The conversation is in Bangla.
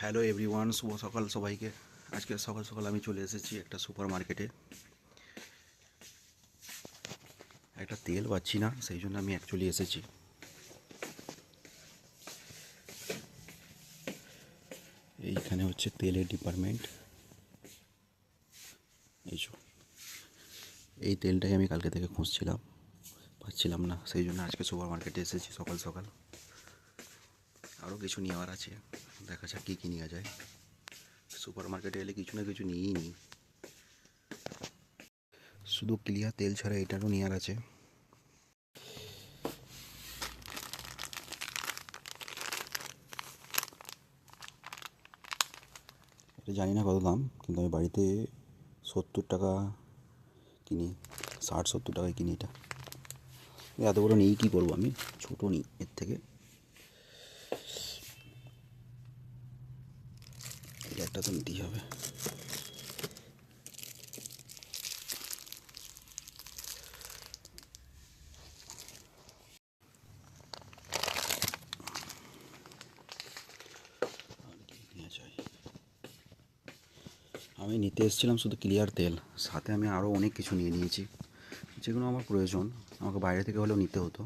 হ্যালো এভরিওয়ান, শুভ সকাল সবাইকে। আজকে সকাল সকাল আমি চলে এসেছি একটা সুপার মার্কেটে। একটা তেল পাচ্ছি না, সেই জন্য আমি অ্যাকচুয়ালি এসেছি। এইখানে হচ্ছে তেলের ডিপার্টমেন্ট। এই তেলটাই আমি কালকে থেকে খুঁজছিলাম, পাচ্ছিলাম না, সেই জন্য আজকে সুপার মার্কেটে এসেছি সকাল সকাল। আরও কিছু নেওয়ার আছে, দেখা যাক কী কী নেওয়া যায়। সুপার মার্কেটে এলে কিছু না কিছু নিয়েই নিই। শুধু ক্লিয়ার তেল ছাড়া এটারও নেওয়ার আছে। এটা জানি না কত দাম, কিন্তু আমি বাড়িতে 70 টাকা কিনি, 60-70 টাকায় কিনি এটা। এত বড় নিই কী করবো, আমি ছোটো নিই এর থেকে। এটা একটা তো নিতেই হবে। আমি নিতে এসেছিলাম শুধু ক্লিয়ার তেল, সাথে আমি আরও অনেক কিছু নিয়ে নিয়েছি, যেগুলো আমার প্রয়োজন, আমাকে বাইরে থেকে হলেও নিতে হতো।